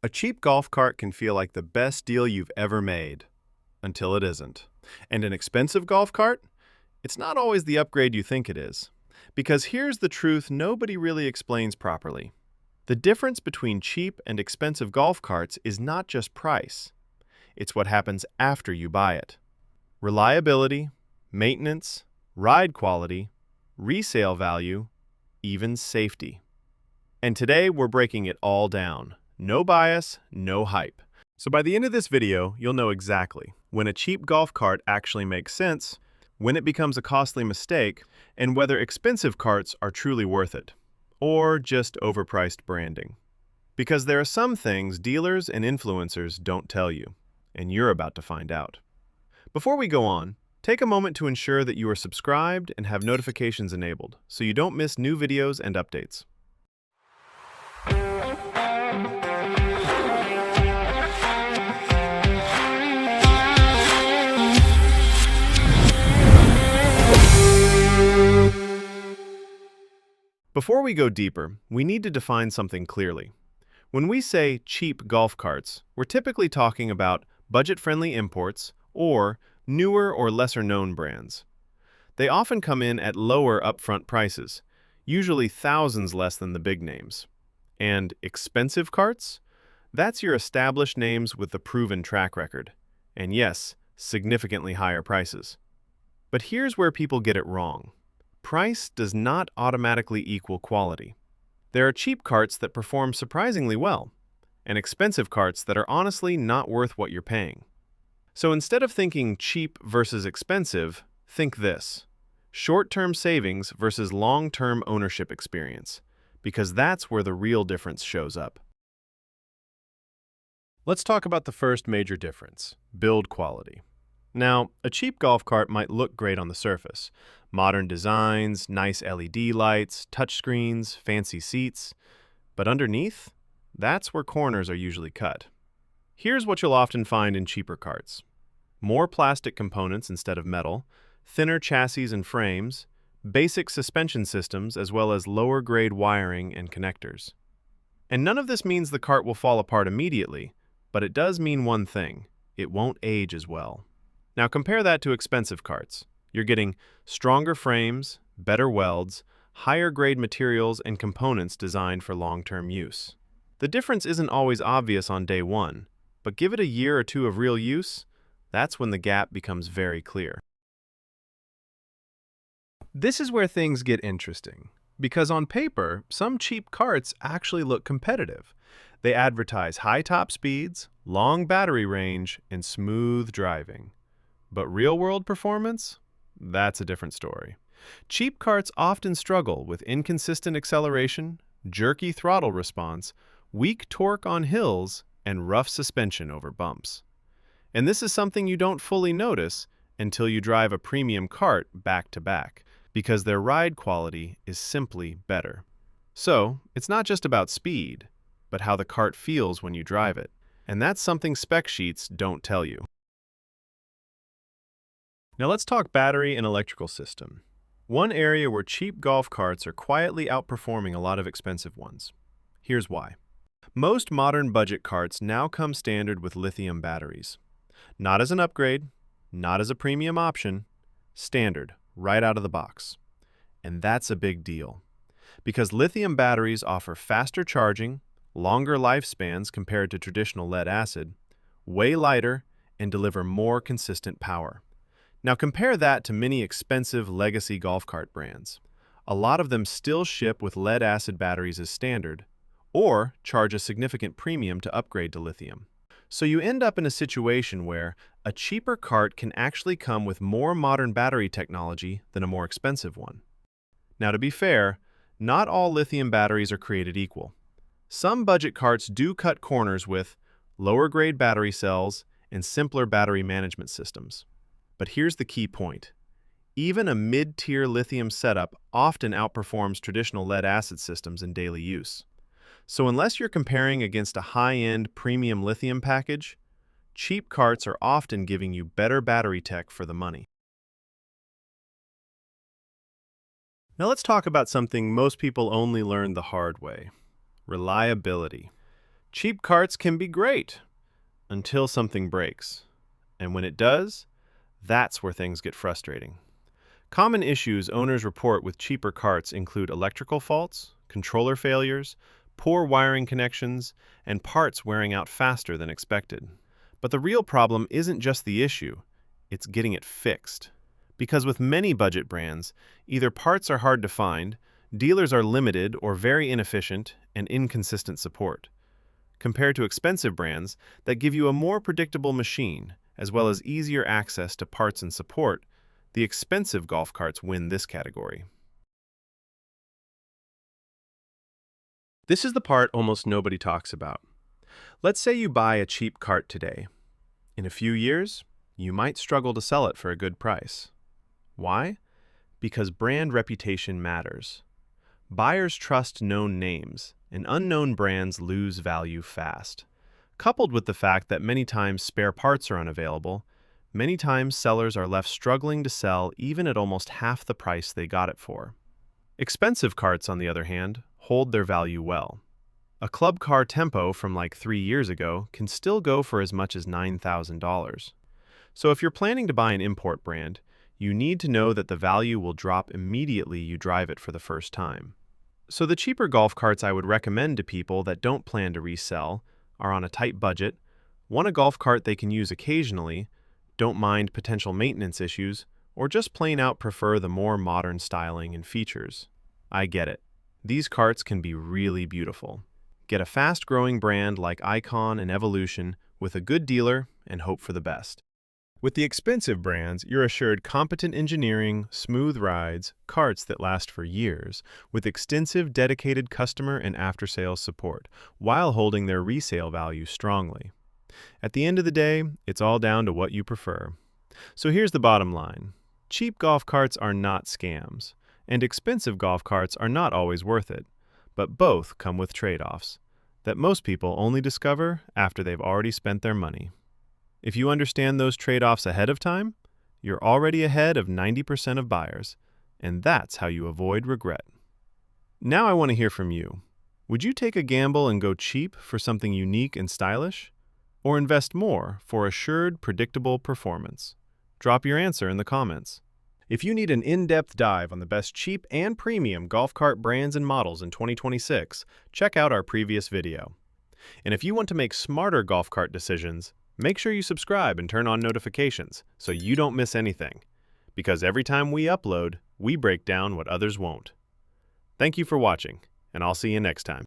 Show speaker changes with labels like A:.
A: A cheap golf cart can feel like the best deal you've ever made, until it isn't. And an expensive golf cart? It's not always the upgrade you think it is. Because here's the truth nobody really explains properly. The difference between cheap and expensive golf carts is not just price. It's what happens after you buy it. Reliability, maintenance, ride quality, resale value, even safety. And today we're breaking it all down. No bias, no hype. So by the end of this video, you'll know exactly when a cheap golf cart actually makes sense, when it becomes a costly mistake, and whether expensive carts are truly worth it, or just overpriced branding. Because there are some things dealers and influencers don't tell you, and you're about to find out. Before we go on, take a moment to ensure that you are subscribed and have notifications enabled, so you don't miss new videos and updates. Before we go deeper, we need to define something clearly. When we say cheap golf carts, we're typically talking about budget-friendly imports or newer or lesser-known brands. They often come in at lower upfront prices, usually thousands less than the big names. And expensive carts? That's your established names with the proven track record. And yes, significantly higher prices. But here's where people get it wrong. Price does not automatically equal quality. There are cheap carts that perform surprisingly well, and expensive carts that are honestly not worth what you're paying. So instead of thinking cheap versus expensive, think this: short-term savings versus long-term ownership experience, because that's where the real difference shows up. Let's talk about the first major difference: build quality. Now, a cheap golf cart might look great on the surface. Modern designs, nice LED lights, touchscreens, fancy seats. But underneath, that's where corners are usually cut. Here's what you'll often find in cheaper carts: more plastic components instead of metal, thinner chassis and frames, basic suspension systems, as well as lower-grade wiring and connectors. And none of this means the cart will fall apart immediately, but it does mean one thing: it won't age as well. Now compare that to expensive carts. You're getting stronger frames, better welds, higher-grade materials, and components designed for long-term use. The difference isn't always obvious on day one, but give it a year or two of real use, that's when the gap becomes very clear. This is where things get interesting, because on paper, some cheap carts actually look competitive. They advertise high top speeds, long battery range, and smooth driving. But real-world performance? That's a different story. Cheap carts often struggle with inconsistent acceleration, jerky throttle response, weak torque on hills, and rough suspension over bumps. And this is something you don't fully notice until you drive a premium cart back-to-back, because their ride quality is simply better. So, it's not just about speed, but how the cart feels when you drive it. And that's something spec sheets don't tell you. Now let's talk battery and electrical system. One area where cheap golf carts are quietly outperforming a lot of expensive ones. Here's why. Most modern budget carts now come standard with lithium batteries. Not as an upgrade, not as a premium option, standard, right out of the box. And that's a big deal, because lithium batteries offer faster charging, longer lifespans compared to traditional lead-acid, way lighter, and deliver more consistent power. Now compare that to many expensive legacy golf cart brands. A lot of them still ship with lead-acid batteries as standard, or charge a significant premium to upgrade to lithium. So you end up in a situation where a cheaper cart can actually come with more modern battery technology than a more expensive one. Now to be fair, not all lithium batteries are created equal. Some budget carts do cut corners with lower-grade battery cells and simpler battery management systems. But here's the key point. Even a mid-tier lithium setup often outperforms traditional lead-acid systems in daily use. So unless you're comparing against a high-end premium lithium package, cheap carts are often giving you better battery tech for the money. Now let's talk about something most people only learn the hard way: reliability. Cheap carts can be great until something breaks. And when it does, that's where things get frustrating. Common issues owners report with cheaper carts include electrical faults, controller failures, poor wiring connections, and parts wearing out faster than expected. But the real problem isn't just the issue, it's getting it fixed. Because with many budget brands, either parts are hard to find, dealers are limited or very inefficient, and inconsistent support. Compared to expensive brands that give you a more predictable machine, as well as easier access to parts and support, the expensive golf carts win this category. This is the part almost nobody talks about. Let's say you buy a cheap cart today. In a few years, you might struggle to sell it for a good price. Why? Because brand reputation matters. Buyers trust known names, and unknown brands lose value fast. Coupled with the fact that many times spare parts are unavailable, many times sellers are left struggling to sell even at almost half the price they got it for. Expensive carts, on the other hand, hold their value well. A club car Tempo from like 3 years ago can still go for as much as $9,000. So if you're planning to buy an import brand, you need to know that the value will drop immediately you drive it for the first time. So the cheaper golf carts I would recommend to people that don't plan to resell are on a tight budget, want a golf cart they can use occasionally, don't mind potential maintenance issues, or just plain out prefer the more modern styling and features. I get it. These carts can be really beautiful. Get a fast-growing brand like Icon and Evolution with a good dealer and hope for the best. With the expensive brands, you're assured competent engineering, smooth rides, carts that last for years, with extensive dedicated customer and after-sales support, while holding their resale value strongly. At the end of the day, it's all down to what you prefer. So here's the bottom line. Cheap golf carts are not scams, and expensive golf carts are not always worth it, but both come with trade-offs that most people only discover after they've already spent their money. If you understand those trade-offs ahead of time, you're already ahead of 90% of buyers, and that's how you avoid regret. Now I want to hear from you. Would you take a gamble and go cheap for something unique and stylish? Or invest more for assured, predictable performance? Drop your answer in the comments. If you need an in-depth dive on the best cheap and premium golf cart brands and models in 2026, check out our previous video. And if you want to make smarter golf cart decisions, make sure you subscribe and turn on notifications so you don't miss anything. Because every time we upload, we break down what others won't. Thank you for watching, and I'll see you next time.